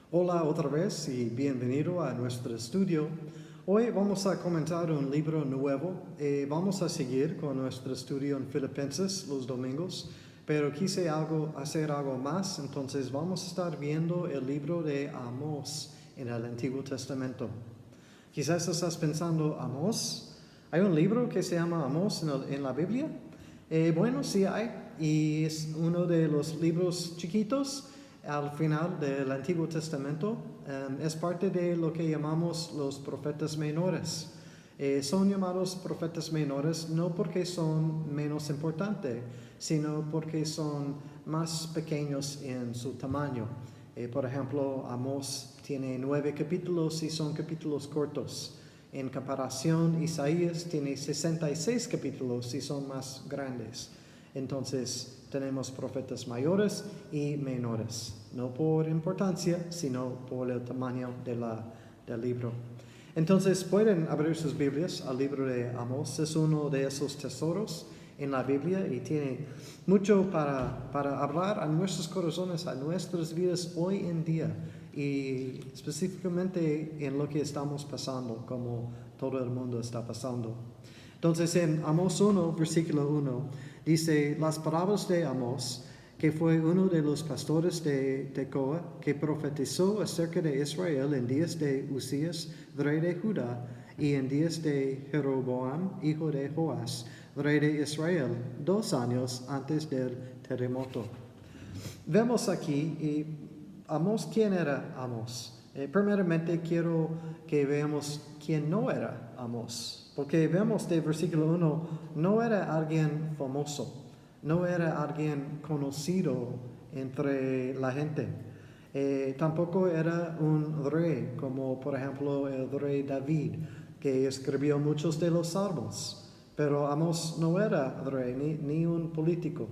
Hola otra vez y bienvenido a nuestro estudio. Hoy vamos a comentar un libro nuevo. Vamos a seguir con nuestro estudio en Filipenses los domingos, pero quise hacer algo más, entonces vamos a estar viendo el libro de Amós en el Antiguo Testamento. Quizás estás pensando, ¿Amós? ¿Hay un libro que se llama Amós en la Biblia? Bueno, sí hay, y es uno de los libros chiquitos al final del Antiguo Testamento. Es parte de lo que llamamos los profetas menores. Son llamados profetas menores no porque son menos importantes, sino porque son más pequeños en su tamaño. Por ejemplo, Amós tiene 9 capítulos y son capítulos cortos. En comparación, Isaías tiene 66 capítulos y son más grandes. Entonces, tenemos profetas mayores y menores, no por importancia, sino por el tamaño del libro. Entonces, pueden abrir sus Biblias al libro de Amós. Es uno de esos tesoros en la Biblia y tiene mucho para hablar a nuestros corazones, a nuestras vidas hoy en día y específicamente en lo que estamos pasando, como todo el mundo está pasando. Entonces en Amós 1, versículo 1, dice las palabras de Amós, que fue uno de los pastores de Tecoa, que profetizó acerca de Israel en días de Usías, rey de Judá, y en días de Jeroboam, hijo de Joás, rey de Israel, 2 años antes del terremoto. Vemos aquí, Amós, ¿quién era Amós? Primeramente quiero que veamos quién no era Amós, porque vemos de versículo 1, no era alguien famoso, no era alguien conocido entre la gente. Tampoco era un rey, como por ejemplo el rey David, que escribió muchos de los salmos. Pero Amós no era rey, ni un político.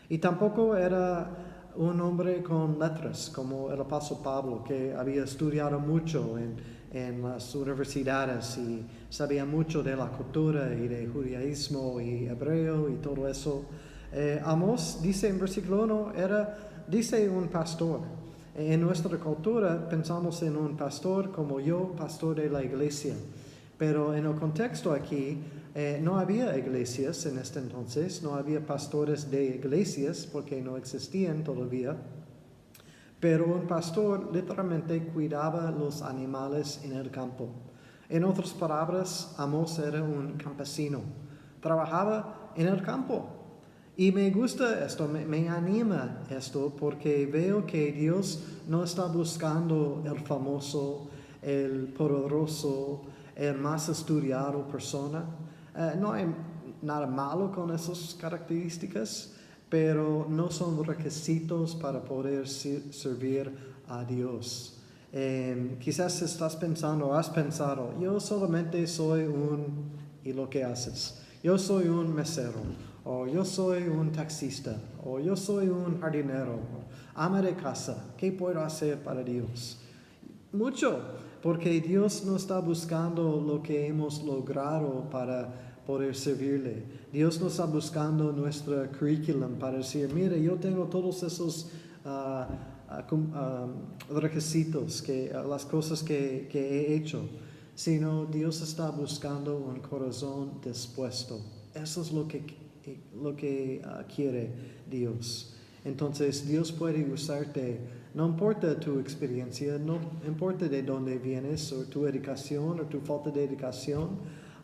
Y tampoco era un hombre con letras, como el apóstol Pablo, que había estudiado mucho en las universidades y sabía mucho de la cultura y de judaísmo y hebreo y todo eso. Amós dice en versículo 1, dice un pastor. En nuestra cultura pensamos en un pastor como yo, pastor de la iglesia. Pero en el contexto aquí, no había iglesias en este entonces, no había pastores de iglesias porque no existían todavía. Pero un pastor literalmente cuidaba los animales en el campo. En otras palabras, Amós era un campesino. Trabajaba en el campo. Y me gusta esto, me anima esto, porque veo que Dios no está buscando el famoso, el poderoso, el más estudiado persona. No hay nada malo con esas características, pero no son requisitos para poder servir a Dios. Quizás estás pensando, has pensado, yo solamente soy y lo que haces. Yo soy un mesero, o yo soy un taxista, o yo soy un jardinero, ama de casa. ¿Qué puedo hacer para Dios? Mucho, porque Dios no está buscando lo que hemos logrado para poder servirle. Dios no está buscando nuestro currículum para decir, mire, yo tengo todos esos requisitos, las cosas que he hecho, sino Dios está buscando un corazón dispuesto. Eso es lo que quiere Dios. Entonces Dios puede usarte, no importa tu experiencia, no importa de dónde vienes, o tu educación, o tu falta de educación,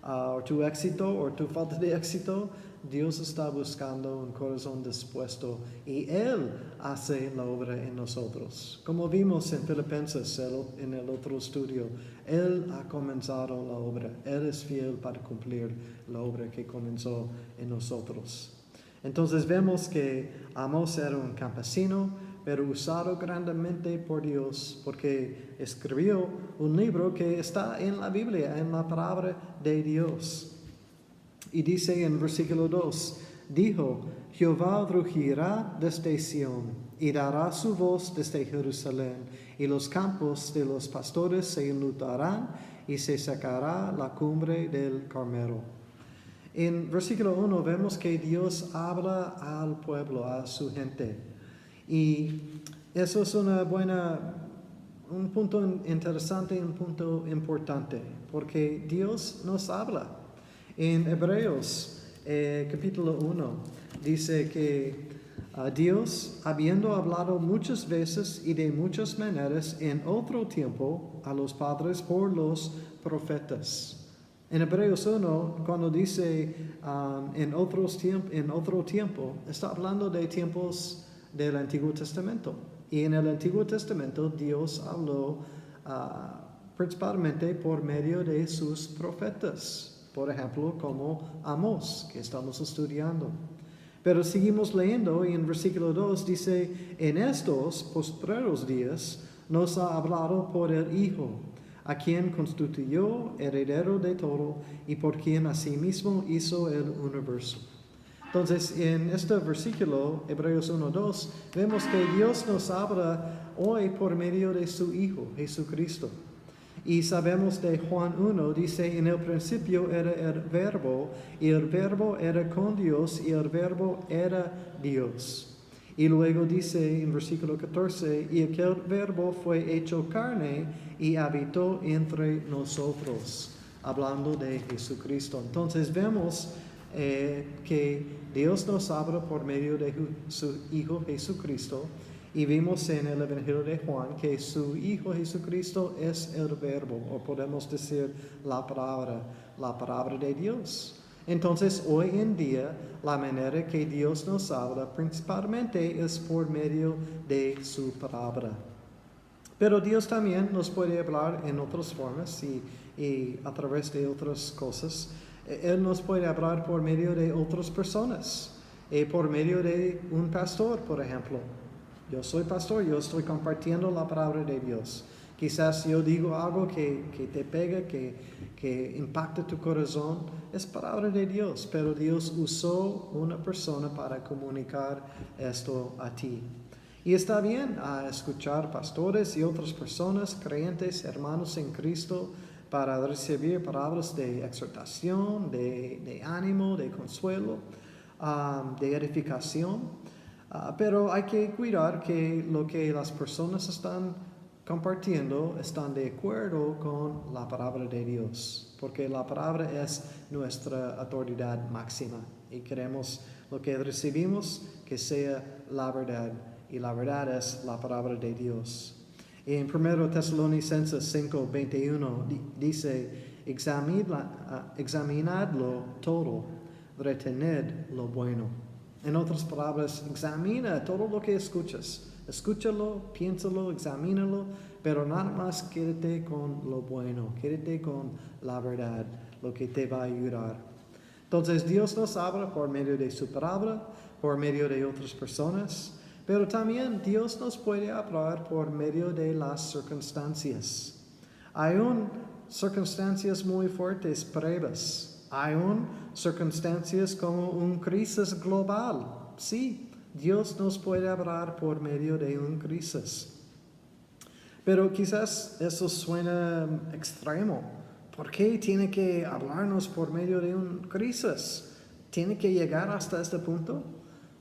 o tu éxito, o tu falta de éxito. Dios está buscando un corazón dispuesto y Él hace la obra en nosotros. Como vimos en Filipenses, en el otro estudio, Él ha comenzado la obra. Él es fiel para cumplir la obra que comenzó en nosotros. Entonces vemos que Amós era un campesino, pero usado grandemente por Dios, porque escribió un libro que está en la Biblia, en la palabra de Dios. Y dice en versículo 2, dijo, Jehová rugirá desde Sión, y dará su voz desde Jerusalén, y los campos de los pastores se enlutarán, y se secará la cumbre del Carmelo. En versículo 1 vemos que Dios habla al pueblo, a su gente. Y eso es una buena un punto interesante, un punto importante, porque Dios nos habla. En Hebreos capítulo 1 dice que Dios, habiendo hablado muchas veces y de muchas maneras en otro tiempo a los padres por los profetas. En Hebreos 1, cuando dice en otro tiempo, está hablando de tiempos del Antiguo Testamento. Y en el Antiguo Testamento Dios habló principalmente por medio de sus profetas. Por ejemplo, como Amós, que estamos estudiando. Pero seguimos leyendo y en versículo 2 dice, en estos postreros días nos ha hablado por el Hijo, a quien constituyó heredero de todo y por quien asimismo hizo el universo. Entonces, en este versículo, Hebreos 1:2, vemos que Dios nos habla hoy por medio de su Hijo, Jesucristo. Y sabemos de Juan 1, dice, en el principio era el verbo, y el verbo era con Dios, y el verbo era Dios. Y luego dice en versículo 14, y aquel verbo fue hecho carne y habitó entre nosotros, hablando de Jesucristo. Entonces vemos que Dios nos habla por medio de su Hijo Jesucristo. Y vimos en el Evangelio de Juan que su Hijo Jesucristo es el verbo, o podemos decir la palabra de Dios. Entonces, hoy en día, la manera que Dios nos habla principalmente es por medio de su palabra. Pero Dios también nos puede hablar en otras formas y a través de otras cosas. Él nos puede hablar por medio de otras personas, por medio de un pastor, por ejemplo. Yo soy pastor, yo estoy compartiendo la palabra de Dios. Quizás yo digo algo que te pega, que impacta tu corazón. Es palabra de Dios, pero Dios usó una persona para comunicar esto a ti. Y está bien escuchar pastores y otras personas, creyentes, hermanos en Cristo, para recibir palabras de exhortación, de ánimo, de consuelo, de edificación. Pero hay que cuidar que lo que las personas están compartiendo están de acuerdo con la palabra de Dios, porque la palabra es nuestra autoridad máxima y queremos lo que recibimos que sea la verdad, y la verdad es la palabra de Dios. En 1 Tesalonicenses 5:21 dice, examinadlo todo, retened lo bueno. En otras palabras, examina todo lo que escuchas. Escúchalo, piénsalo, examínalo, pero nada más quédate con lo bueno, quédate con la verdad, lo que te va a ayudar. Entonces Dios nos habla por medio de su palabra, por medio de otras personas, pero también Dios nos puede hablar por medio de las circunstancias. Hay circunstancias muy fuertes, pruebas. Hay circunstancias como una crisis global. Sí, Dios nos puede hablar por medio de una crisis. Pero quizás eso suena extremo. ¿Por qué tiene que hablarnos por medio de una crisis? ¿Tiene que llegar hasta este punto?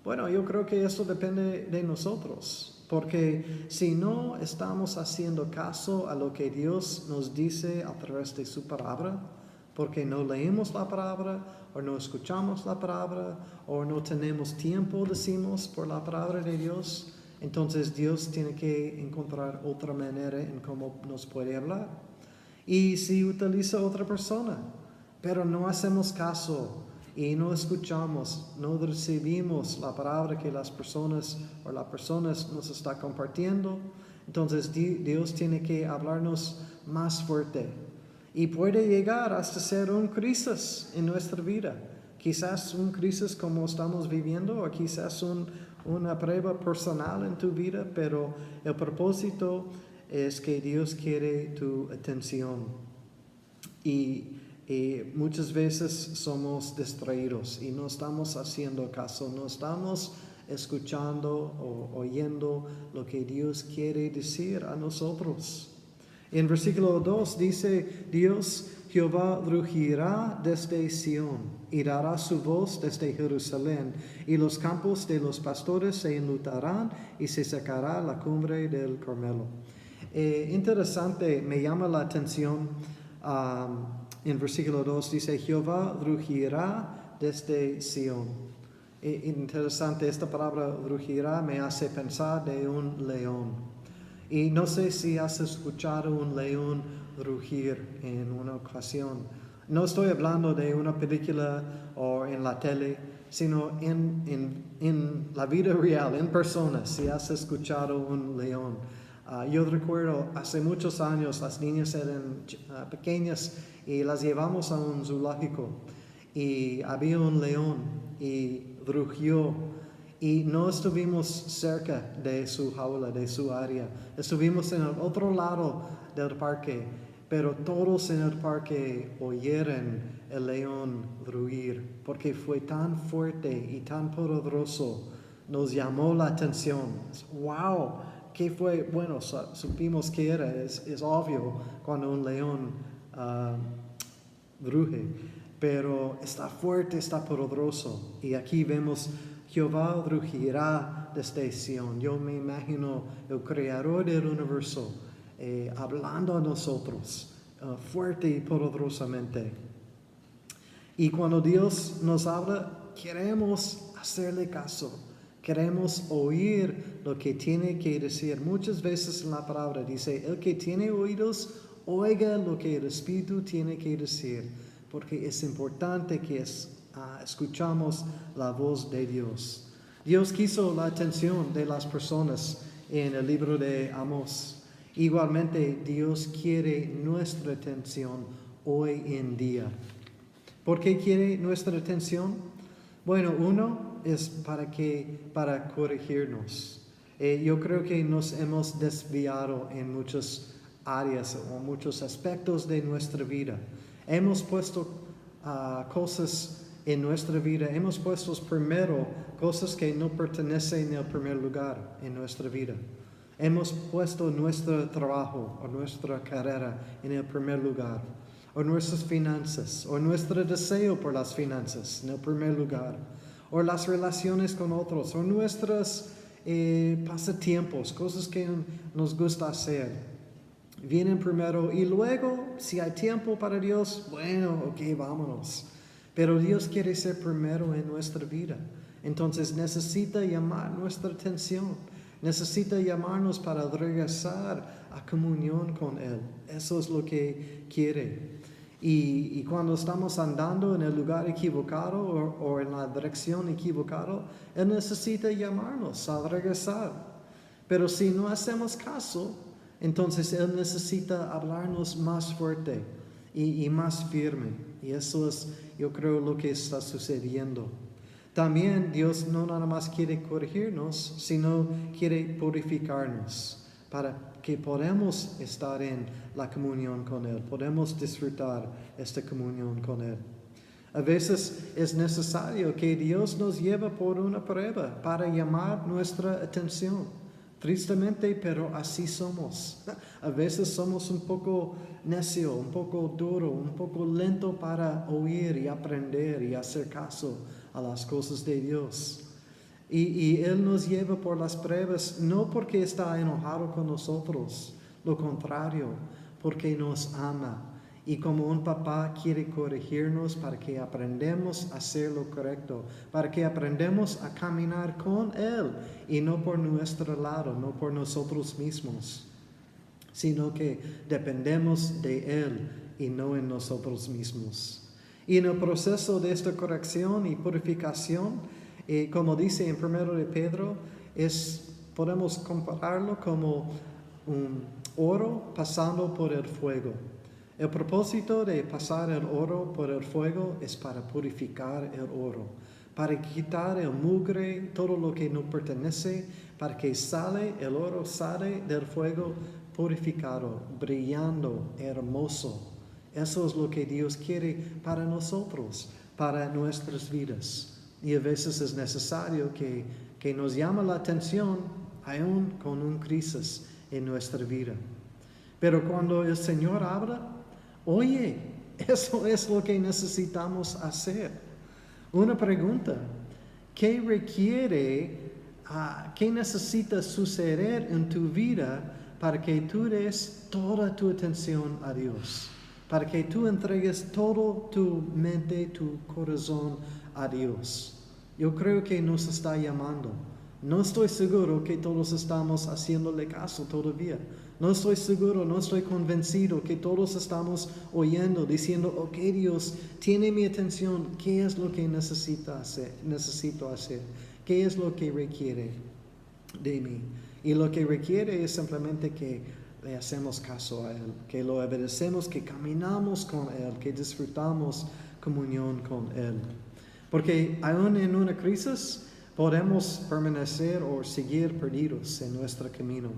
Bueno, yo creo que eso depende de nosotros. Porque si no estamos haciendo caso a lo que Dios nos dice a través de su palabra, porque no leemos la palabra, o no escuchamos la palabra, o no tenemos tiempo, decimos, por la palabra de Dios, entonces Dios tiene que encontrar otra manera en cómo nos puede hablar. Y si utiliza otra persona, pero no hacemos caso y no escuchamos, no recibimos la palabra que las personas o las personas nos está compartiendo, entonces Dios tiene que hablarnos más fuerte. Y puede llegar hasta ser una crisis en nuestra vida. Quizás una crisis como estamos viviendo, o quizás una prueba personal en tu vida, pero el propósito es que Dios quiere tu atención. Y muchas veces somos distraídos y no estamos haciendo caso, no estamos escuchando o oyendo lo que Dios quiere decir a nosotros. En versículo 2 dice, Dios Jehová rugirá desde Sión y dará su voz desde Jerusalén, y los campos de los pastores se enlutarán y se secará la cumbre del Carmelo. Interesante, me llama la atención, en versículo 2 dice, Jehová rugirá desde Sión. Interesante, esta palabra rugirá me hace pensar de un león. Y no sé si has escuchado un león rugir en una ocasión. No estoy hablando de una película o en la tele, sino en la vida real, en persona, si has escuchado un león. Yo recuerdo hace muchos años las niñas eran pequeñas y las llevamos a un zoológico y había un león y rugió y no estuvimos cerca de su jaula, de su área. Estuvimos en el otro lado del parque, pero todos en el parque oyeron el león rugir porque fue tan fuerte y tan poderoso. Nos llamó la atención. ¡Wow! ¿Qué fue? Bueno, supimos que era. Es obvio cuando un león ruge, pero está fuerte, está poderoso. Y aquí vemos Jehová rugirá desde Sión. Yo me imagino el creador del universo hablando a nosotros fuerte y poderosamente. Y cuando Dios nos habla, queremos hacerle caso. Queremos oír lo que tiene que decir. Muchas veces en la palabra dice, el que tiene oídos, oiga lo que el Espíritu tiene que decir. Porque es importante que escuchamos la voz de Dios. Dios quiso la atención de las personas en el libro de Amós. Igualmente, Dios quiere nuestra atención hoy en día. ¿Por qué quiere nuestra atención? Bueno, uno es para corregirnos. Yo creo que nos hemos desviado en muchas áreas o muchos aspectos de nuestra vida. Hemos puesto cosas en nuestra vida, hemos puesto primero cosas que no pertenecen en el primer lugar en nuestra vida. Hemos puesto nuestro trabajo o nuestra carrera en el primer lugar, o nuestras finanzas, o nuestro deseo por las finanzas en el primer lugar, o las relaciones con otros, o nuestros pasatiempos, cosas que nos gusta hacer. Vienen primero y luego, si hay tiempo para Dios, bueno, ok, vámonos. Pero Dios quiere ser primero en nuestra vida. Entonces necesita llamar nuestra atención. Necesita llamarnos para regresar a comunión con Él. Eso es lo que quiere. Y cuando estamos andando en el lugar equivocado o en la dirección equivocada, Él necesita llamarnos a regresar. Pero si no hacemos caso, entonces Él necesita hablarnos más fuerte y más firme. Y eso es, yo creo, lo que está sucediendo. También Dios no nada más quiere corregirnos, sino quiere purificarnos para que podamos estar en la comunión con Él, podemos disfrutar esta comunión con Él. A veces es necesario que Dios nos lleve por una prueba para llamar nuestra atención. Tristemente, pero así somos. A veces somos un poco necio, un poco duro, un poco lento para oír y aprender y hacer caso a las cosas de Dios. Y Él nos lleva por las pruebas no porque está enojado con nosotros, lo contrario, porque nos ama. Y como un papá quiere corregirnos para que aprendamos a hacer lo correcto, para que aprendamos a caminar con Él y no por nuestro lado, no por nosotros mismos, sino que dependemos de Él y no en nosotros mismos. Y en el proceso de esta corrección y purificación, como dice en 1 de Pedro, podemos compararlo como un oro pasando por el fuego. El propósito de pasar el oro por el fuego es para purificar el oro, para quitar el mugre, todo lo que no pertenece, para que el oro sale del fuego purificado, brillando, hermoso. Eso es lo que Dios quiere para nosotros, para nuestras vidas. Y a veces es necesario que nos llame la atención, aún con una crisis en nuestra vida. Pero cuando el Señor habla, oye, eso es lo que necesitamos hacer. Una pregunta, ¿qué necesita suceder en tu vida para que tú des toda tu atención a Dios, para que tú entregues todo tu mente, tu corazón a Dios. Yo creo que nos está llamando. No estoy seguro que todos estamos haciéndole caso todavía. No estoy seguro, no estoy convencido que todos estamos oyendo, diciendo, ok Dios, tiene mi atención, ¿qué es lo que necesito hacer? ¿Qué es lo que requiere de mí? Y lo que requiere es simplemente que le hacemos caso a Él, que lo obedecemos, que caminamos con Él, que disfrutamos comunión con Él. Porque aún en una crisis podemos permanecer o seguir perdidos en nuestro camino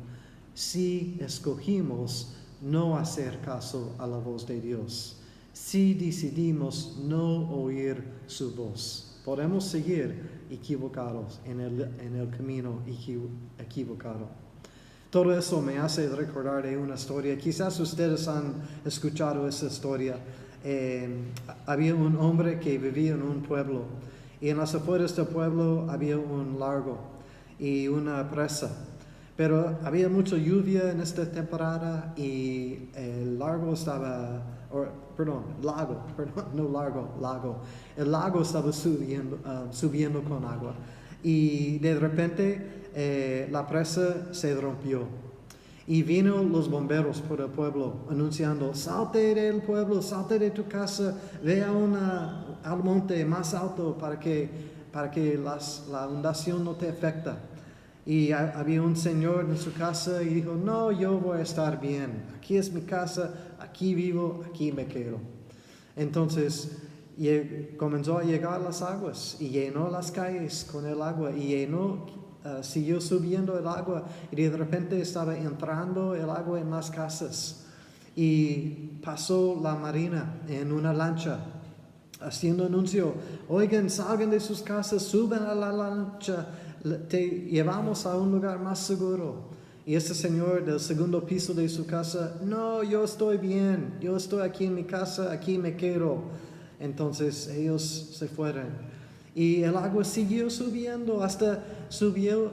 si escogimos no hacer caso a la voz de Dios, si decidimos no oír su voz. Podemos seguir equivocados en el camino equivocado. Todo eso me hace recordar de una historia. Quizás ustedes han escuchado esa historia. Había un hombre que vivía en un pueblo y en las afueras del pueblo había un lago y una presa. Pero había mucha lluvia en esta temporada y el lago estaba, El lago estaba subiendo con agua. Y de repente la presa se rompió. Y vino los bomberos por el pueblo anunciando, salte del pueblo, salte de tu casa, ve al monte más alto para que la inundación no te afecte. Y había un señor en su casa y dijo, no, yo voy a estar bien, aquí es mi casa, aquí vivo, aquí me quedo. Entonces comenzó a llegar las aguas y llenó las calles con el agua y siguió subiendo el agua y de repente estaba entrando el agua en las casas. Y pasó la marina en una lancha haciendo anuncio, oigan, salgan de sus casas, suben a la lancha, te llevamos a un lugar más seguro. Y ese señor del segundo piso de su casa, no, yo estoy bien, yo estoy aquí en mi casa, aquí me quedo. Entonces ellos se fueron. Y el agua siguió subiendo hasta subió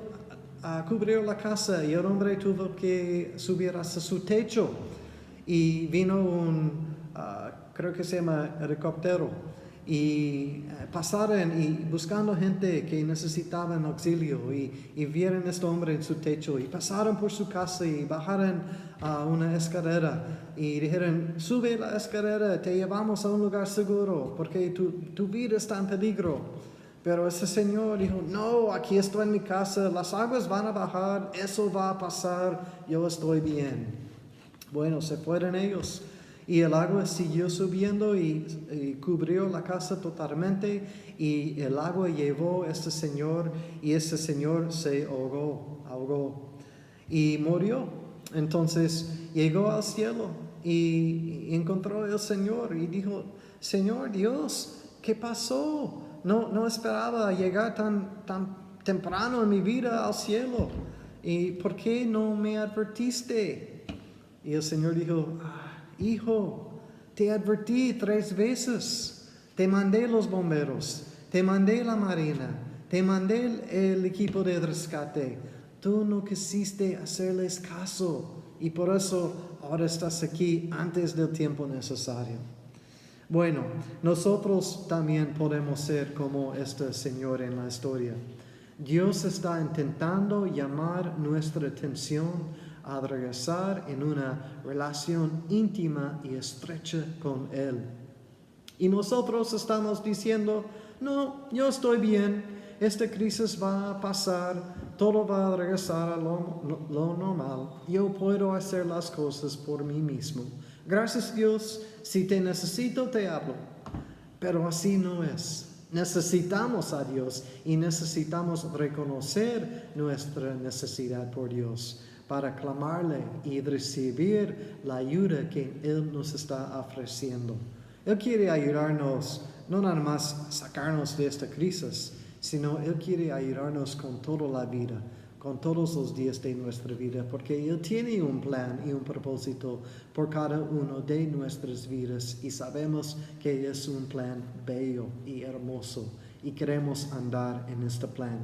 a cubrir la casa y el hombre tuvo que subir hasta su techo. Y vino creo que se llama helicóptero. Y pasaron y buscando gente que necesitaban auxilio y vieron a este hombre en su techo y pasaron por su casa y bajaron a una escalera y dijeron, sube la escalera, te llevamos a un lugar seguro porque tu vida está en peligro. Pero ese señor dijo, no, aquí estoy en mi casa, las aguas van a bajar, eso va a pasar, yo estoy bien. Bueno, se fueron ellos. Y el agua siguió subiendo y cubrió la casa totalmente y el agua llevó a este señor y ese señor se ahogó y murió. Entonces llegó al cielo y encontró al Señor y dijo, Señor Dios, ¿qué pasó? No esperaba llegar tan temprano en mi vida al cielo. ¿Y por qué no me advertiste? Y el Señor dijo, hijo, te advertí 3 veces, te mandé los bomberos, te mandé la marina, te mandé el equipo de rescate. Tú no quisiste hacerles caso y por eso ahora estás aquí antes del tiempo necesario. Bueno, nosotros también podemos ser como este señor en la historia. Dios está intentando llamar nuestra atención a regresar en una relación íntima y estrecha con Él. Y nosotros estamos diciendo, no, yo estoy bien, esta crisis va a pasar, todo va a regresar a lo normal, yo puedo hacer las cosas por mí mismo. Gracias Dios, si te necesito te hablo, pero así no es. Necesitamos a Dios y necesitamos reconocer nuestra necesidad por Dios para clamarle y recibir la ayuda que Él nos está ofreciendo. Él quiere ayudarnos, no nada más sacarnos de esta crisis, sino Él quiere ayudarnos con toda la vida, con todos los días de nuestra vida, porque Él tiene un plan y un propósito por cada uno de nuestras vidas y sabemos que es un plan bello y hermoso y queremos andar en este plan.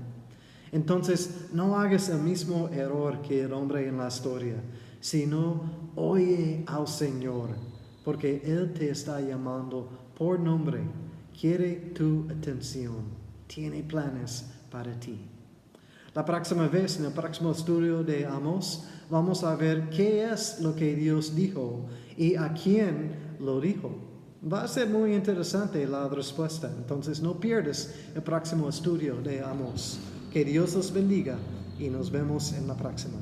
Entonces, no hagas el mismo error que el hombre en la historia, sino oye al Señor, porque Él te está llamando por nombre, quiere tu atención, tiene planes para ti. La próxima vez, en el próximo estudio de Amós, vamos a ver qué es lo que Dios dijo y a quién lo dijo. Va a ser muy interesante la respuesta, entonces no pierdas el próximo estudio de Amós. Que Dios los bendiga y nos vemos en la próxima.